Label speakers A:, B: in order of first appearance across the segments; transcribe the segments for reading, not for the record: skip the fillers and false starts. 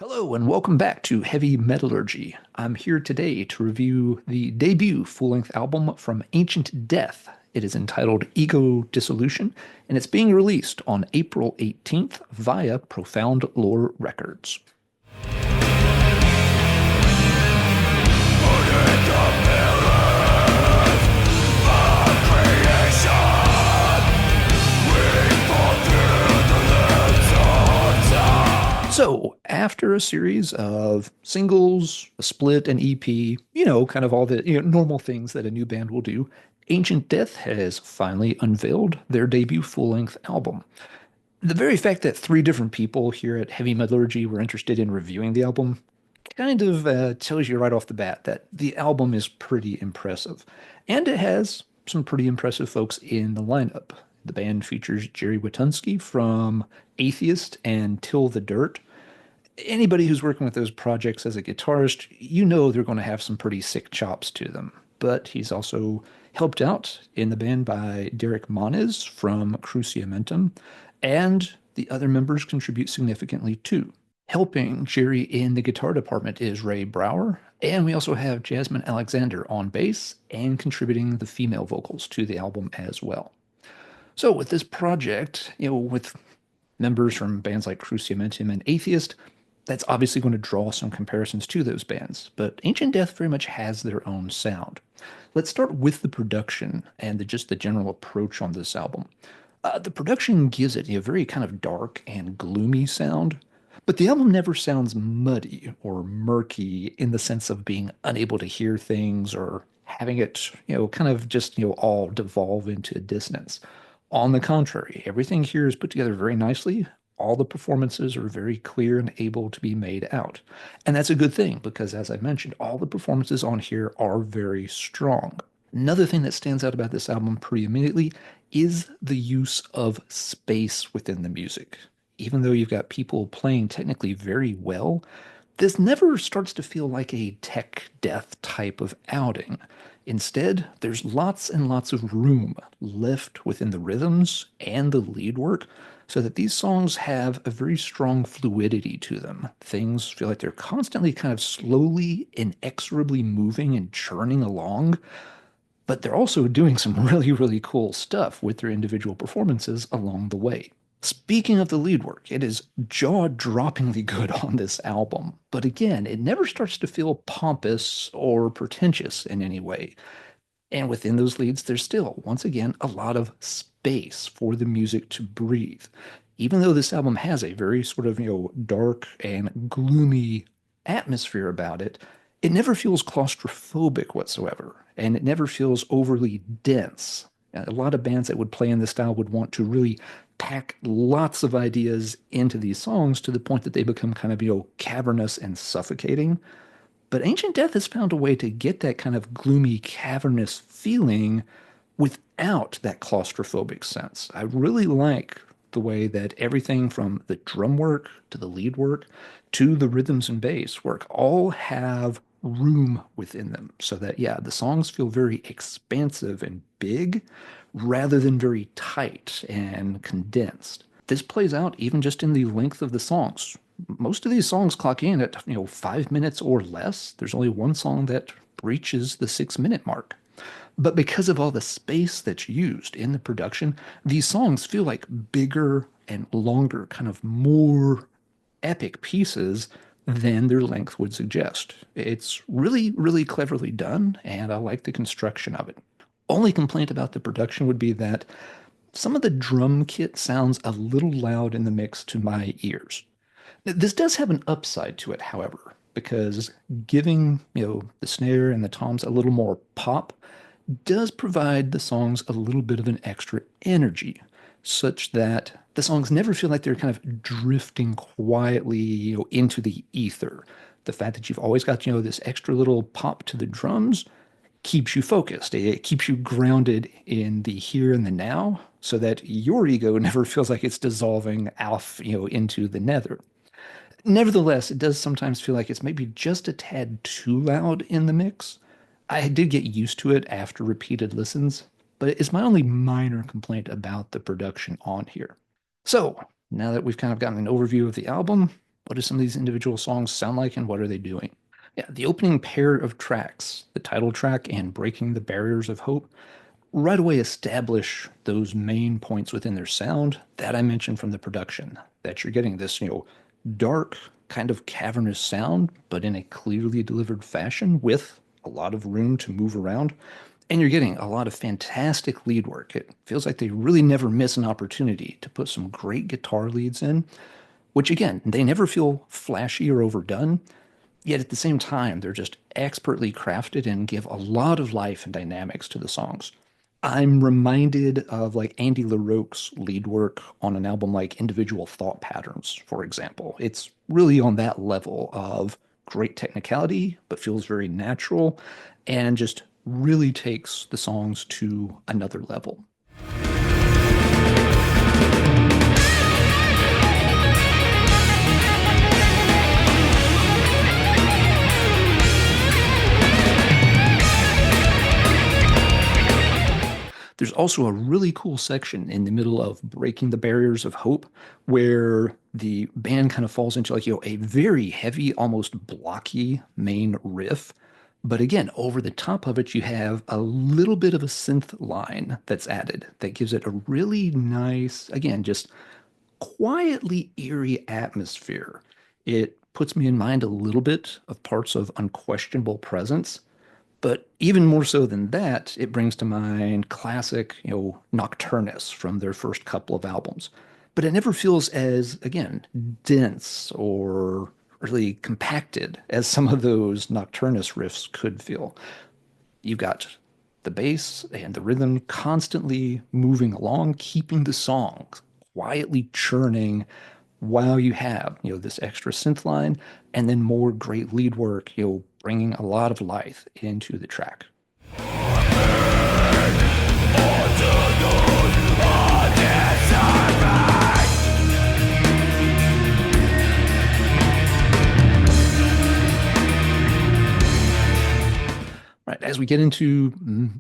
A: Hello and welcome back to Heavy Metallurgy. I'm here today to review the debut full-length album from Ancient Death. It is entitled Ego Dissolution, and it's being released on April 18th via Profound Lore Records. So, after a series of singles, a split, an EP, kind of all the normal things that a new band will do, Ancient Death has finally unveiled their debut full-length album. The very fact that three different people here at Heavy Metallurgy were interested in reviewing the album kind of tells you right off the bat that the album is pretty impressive. And it has some pretty impressive folks in the lineup. The band features Jerry Watunsky from Atheist and Till the Dirt. Anybody who's working with those projects as a guitarist, you know they're going to have some pretty sick chops to them. But he's also helped out in the band by Derek Moniz from Cruciamentum, and the other members contribute significantly too. Helping Jerry in the guitar department is Ray Brower, and we also have Jasmine Alexander on bass and contributing the female vocals to the album as well. So with this project, with members from bands like Cruciamentum and Atheist, that's obviously going to draw some comparisons to those bands, but Ancient Death very much has their own sound. Let's start with the production and just the general approach on this album. The production gives it a very kind of dark and gloomy sound, but the album never sounds muddy or murky in the sense of being unable to hear things or having it, kind of just, all devolve into dissonance. On the contrary, everything here is put together very nicely. All the performances are very clear and able to be made out. And that's a good thing because, as I mentioned, all the performances on here are very strong. Another thing that stands out about this album pretty immediately is the use of space within the music. Even though you've got people playing technically very well, this never starts to feel like a tech death type of outing. Instead, there's lots and lots of room left within the rhythms and the lead work so that these songs have a very strong fluidity to them. Things feel like they're constantly kind of slowly, inexorably moving and churning along, but they're also doing some really, really cool stuff with their individual performances along the way. Speaking of the lead work, it is jaw-droppingly good on this album, but again, it never starts to feel pompous or pretentious in any way. And within those leads, there's still, once again, a lot of space for the music to breathe. Even though this album has a very sort of, dark and gloomy atmosphere about it, it never feels claustrophobic whatsoever, and it never feels overly dense. A lot of bands that would play in this style would want to really pack lots of ideas into these songs to the point that they become kind of, cavernous and suffocating. But Ancient Death has found a way to get that kind of gloomy, cavernous feeling without that claustrophobic sense. I really like the way that everything from the drum work to the lead work to the rhythms and bass work all have room within them so that, yeah, the songs feel very expansive and big rather than very tight and condensed. This plays out even just in the length of the songs. Most of these songs clock in at, 5 minutes or less. There's only one song that reaches the 6 minute mark. But because of all the space that's used in the production, these songs feel like bigger and longer, kind of more epic pieces than their length would suggest. It's really, really cleverly done, and I like the construction of it. Only complaint about the production would be that some of the drum kit sounds a little loud in the mix to my ears. This does have an upside to it, however, because giving, the snare and the toms a little more pop does provide the songs a little bit of an extra energy, such that the songs never feel like they're kind of drifting quietly, into the ether. The fact that you've always got, this extra little pop to the drums keeps you focused. It keeps you grounded in the here and the now so that your ego never feels like it's dissolving off, into the nether. Nevertheless, it does sometimes feel like it's maybe just a tad too loud in the mix. I did get used to it after repeated listens, but it's my only minor complaint about the production on here. So, now that we've kind of gotten an overview of the album, What do some of these individual songs sound like and what are they doing? Yeah, the opening pair of tracks, the title track and Breaking the Barriers of Hope, right away establish those main points within their sound that I mentioned from the production. That you're getting this, dark, kind of cavernous sound, but in a clearly delivered fashion with a lot of room to move around. And you're getting a lot of fantastic lead work. It feels like they really never miss an opportunity to put some great guitar leads in, which again, they never feel flashy or overdone. Yet at the same time, they're just expertly crafted and give a lot of life and dynamics to the songs. I'm reminded of like Andy LaRocque's lead work on an album like Individual Thought Patterns, for example. It's really on that level of great technicality, but feels very natural and just really takes the songs to another level. There's also a really cool section in the middle of Breaking the Barriers of Hope where the band kind of falls into like, a very heavy, almost blocky main riff. But again, over the top of it, you have a little bit of a synth line that's added that gives it a really nice, again, just quietly eerie atmosphere. It puts me in mind a little bit of parts of Unquestionable Presence, but even more so than that, it brings to mind classic, Nocturnus from their first couple of albums. But it never feels as, again, dense or really compacted as some of those Nocturnus riffs could feel. You've got the bass and the rhythm constantly moving along, keeping the song quietly churning while you have, this extra synth line and then more great lead work, bringing a lot of life into the track. Right, as we get into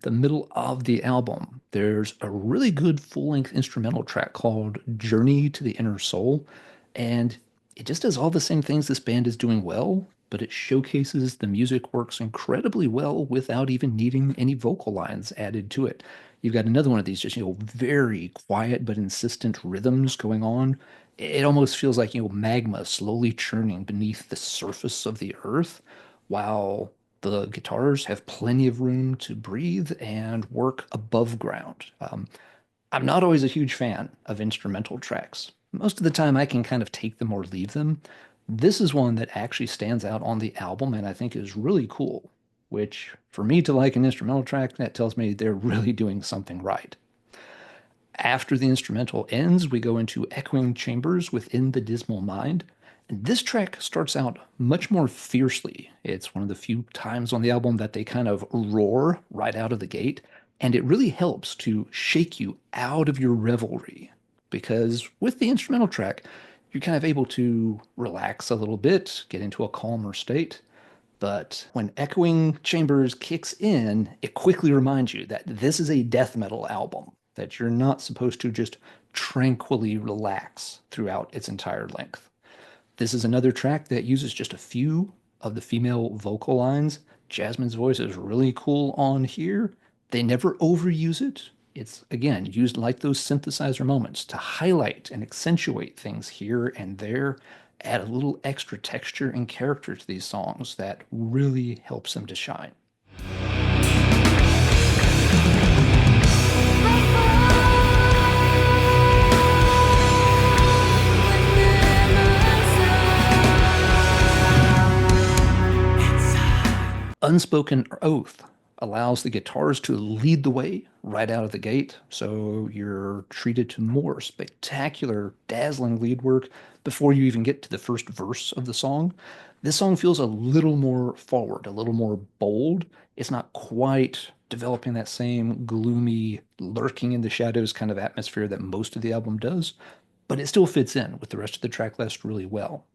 A: the middle of the album, there's a really good full-length instrumental track called Journey to the Inner Soul, and it just does all the same things this band is doing well, but it showcases the music works incredibly well without even needing any vocal lines added to it. You've got another one of these just, very quiet but insistent rhythms going on. It almost feels like, magma slowly churning beneath the surface of the earth, while the guitars have plenty of room to breathe and work above ground. I'm not always a huge fan of instrumental tracks. Most of the time, I can kind of take them or leave them. This is one that actually stands out on the album and I think is really cool, which for me to like an instrumental track, that tells me they're really doing something right. After the instrumental ends, we go into Echoing Chambers Within the Dismal Mind. And this track starts out much more fiercely. It's one of the few times on the album that they kind of roar right out of the gate. And it really helps to shake you out of your revelry because with the instrumental track, you're kind of able to relax a little bit, get into a calmer state. But when Echoing Chambers kicks in, it quickly reminds you that this is a death metal album, that you're not supposed to just tranquilly relax throughout its entire length. This is another track that uses just a few of the female vocal lines. Jasmine's voice is really cool on here. They never overuse it. It's, again, used like those synthesizer moments to highlight and accentuate things here and there, add a little extra texture and character to these songs that really helps them to shine. Unspoken Oath allows the guitars to lead the way right out of the gate, so you're treated to more spectacular, dazzling lead work before you even get to the first verse of the song. This song feels a little more forward, a little more bold. It's not quite developing that same gloomy, lurking in the shadows kind of atmosphere that most of the album does, but it still fits in with the rest of the track list really well.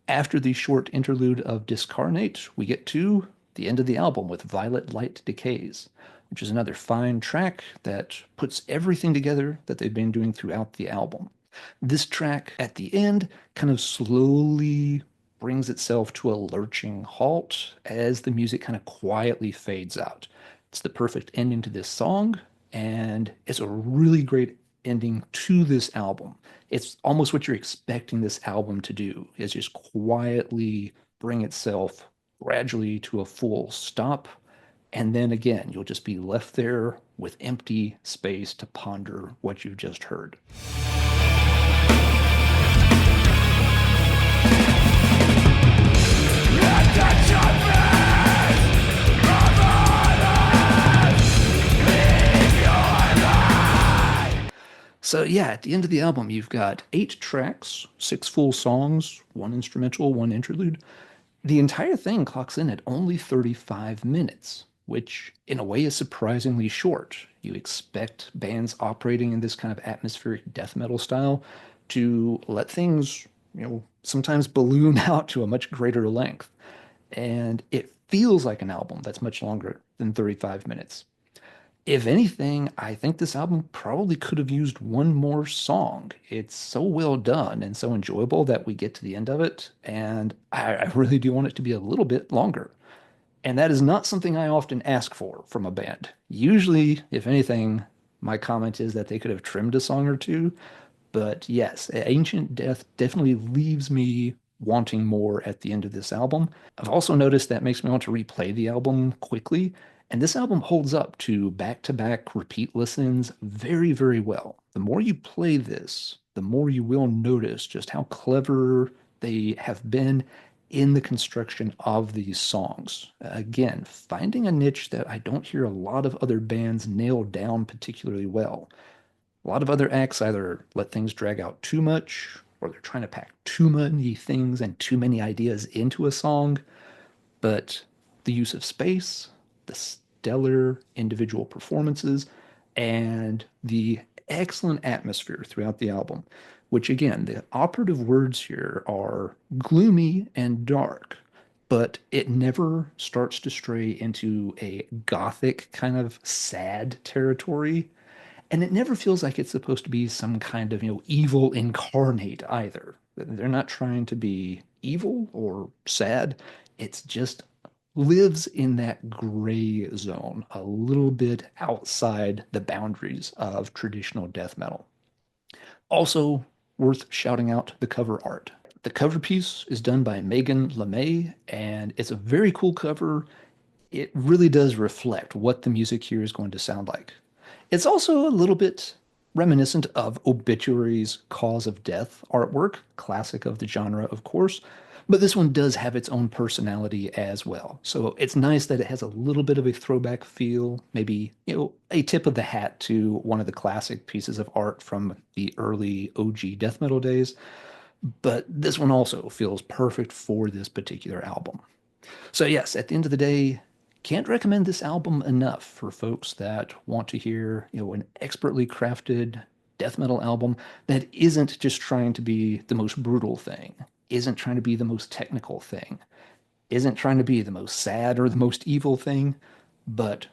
A: After the short interlude of Discarnate, we get to the end of the album with Violet Light Decays, which is another fine track that puts everything together that they've been doing throughout the album. This track at the end kind of slowly brings itself to a lurching halt as the music kind of quietly fades out. It's the perfect ending to this song, and it's a really great ending to this album. It's almost what you're expecting this album to do, is just quietly bring itself gradually to a full stop. And then again, you'll just be left there with empty space to ponder what you've just heard. So yeah, at the end of the album, you've got 8 tracks, 6 full songs, 1 instrumental, 1 interlude. The entire thing clocks in at only 35 minutes, which in a way is surprisingly short. You expect bands operating in this kind of atmospheric death metal style to let things, sometimes balloon out to a much greater length. And it feels like an album that's much longer than 35 minutes. If anything, I think this album probably could have used one more song. It's so well done and so enjoyable that we get to the end of it, and I really do want it to be a little bit longer. And that is not something I often ask for from a band. Usually, if anything, my comment is that they could have trimmed a song or two, but yes, Ancient Death definitely leaves me wanting more at the end of this album. I've also noticed that makes me want to replay the album quickly, and this album holds up to back-to-back repeat listens very, very well. The more you play this, the more you will notice just how clever they have been in the construction of these songs. Again, finding a niche that I don't hear a lot of other bands nail down particularly well. A lot of other acts either let things drag out too much, or they're trying to pack too many things and too many ideas into a song. But the use of space, the stellar individual performances, and the excellent atmosphere throughout the album, which again, the operative words here are gloomy and dark, but it never starts to stray into a gothic kind of sad territory. And it never feels like it's supposed to be some kind of, evil incarnate either. They're not trying to be evil or sad. It's just lives in that gray zone, a little bit outside the boundaries of traditional death metal. Also, worth shouting out the cover art. The cover piece is done by Megan LeMay, and it's a very cool cover. It really does reflect what the music here is going to sound like. It's also a little bit reminiscent of Obituary's Cause of Death artwork, classic of the genre, of course, but this one does have its own personality as well. So it's nice that it has a little bit of a throwback feel, maybe, a tip of the hat to one of the classic pieces of art from the early OG death metal days. But this one also feels perfect for this particular album. So yes, at the end of the day, can't recommend this album enough for folks that want to hear, an expertly crafted death metal album that isn't just trying to be the most brutal thing, isn't trying to be the most technical thing, isn't trying to be the most sad or the most evil thing, but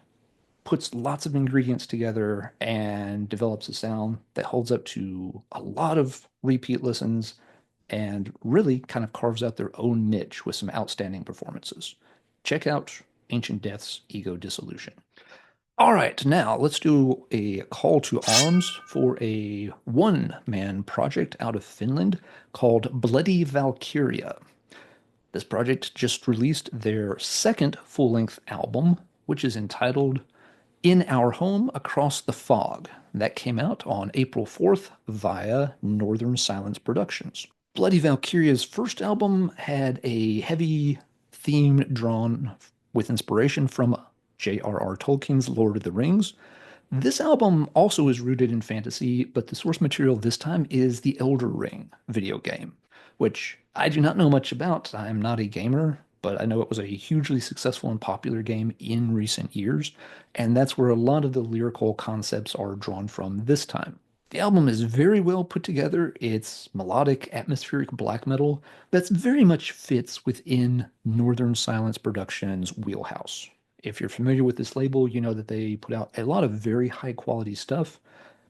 A: puts lots of ingredients together and develops a sound that holds up to a lot of repeat listens and really kind of carves out their own niche with some outstanding performances. Check out Ancient Death's Ego Dissolution. All right, now let's do a call to arms for a one-man project out of Finland called Bloodyvalkyria. This project just released their second full-length album, which is entitled In Our Home Across the Fog. That came out on April 4th via Northern Silence Productions. Bloodyvalkyria's first album had a heavy theme drawn with inspiration from J.R.R. Tolkien's Lord of the Rings. This album also is rooted in fantasy, but the source material this time is the Elder Ring video game, which I do not know much about. I'm not a gamer, but I know it was a hugely successful and popular game in recent years, and that's where a lot of the lyrical concepts are drawn from this time. The album is very well put together. It's melodic, atmospheric black metal that very much fits within Northern Silence Productions' wheelhouse. If you're familiar with this label, you know that they put out a lot of very high quality stuff,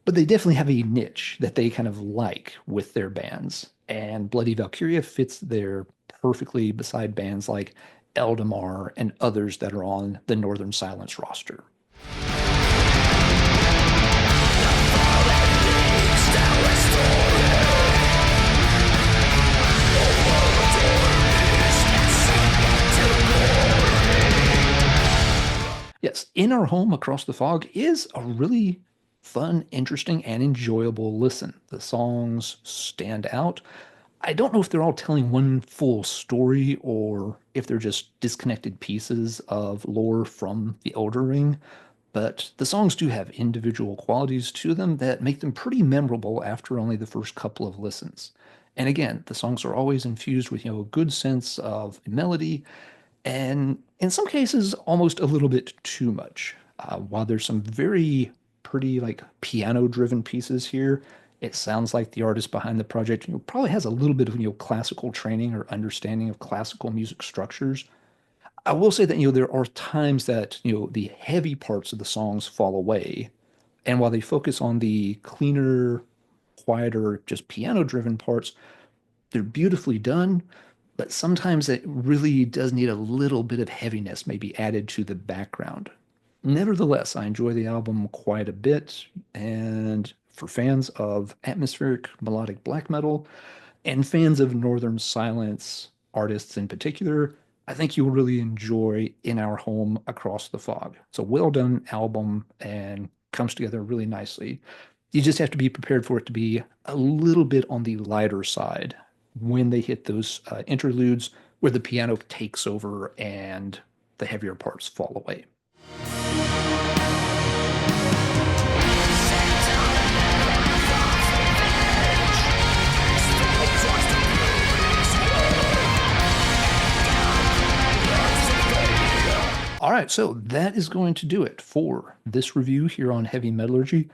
A: but they definitely have a niche that they kind of like with their bands. And Bloody Valkyria fits there perfectly beside bands like Eldamar and others that are on the Northern Silence roster. Yes, In Our Home Across the Fog is a really fun, interesting, and enjoyable listen. The songs stand out. I don't know if they're all telling one full story or if they're just disconnected pieces of lore from the Elder Ring, but the songs do have individual qualities to them that make them pretty memorable after only the first couple of listens. And again, the songs are always infused with, a good sense of melody and in some cases almost a little bit too much. While there's some very pretty like piano driven pieces here, it sounds like the artist behind the project probably has a little bit of classical training or understanding of classical music structures. I will say that there are times that the heavy parts of the songs fall away, and while they focus on the cleaner, quieter, just piano driven parts, they're beautifully done, but sometimes it really does need a little bit of heaviness maybe added to the background. Nevertheless, I enjoy the album quite a bit, and for fans of atmospheric melodic black metal and fans of Northern Silence artists in particular, I think you'll really enjoy In Our Home Across the Fog. It's a well done album and comes together really nicely. You just have to be prepared for it to be a little bit on the lighter side when they hit those interludes where the piano takes over and the heavier parts fall away. All right, so that is going to do it for this review here on Heavy Metallurgy.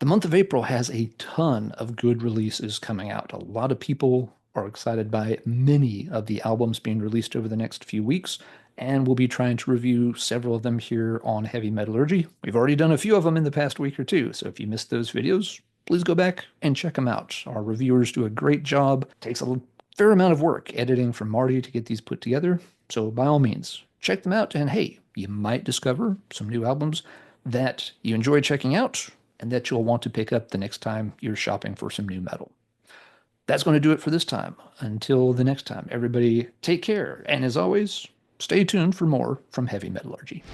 A: The month of April has a ton of good releases coming out. A lot of people are excited by many of the albums being released over the next few weeks, and we'll be trying to review several of them here on Heavy Metallurgy. We've already done a few of them in the past week or two, so if you missed those videos, please go back and check them out. Our reviewers do a great job. It takes a fair amount of work editing from Marty to get these put together, so by all means, check them out, and hey, you might discover some new albums that you enjoy checking out and that you'll want to pick up the next time you're shopping for some new metal. That's going to do it for this time. Until the next time, everybody take care, and as always, stay tuned for more from Heavy Metallurgy.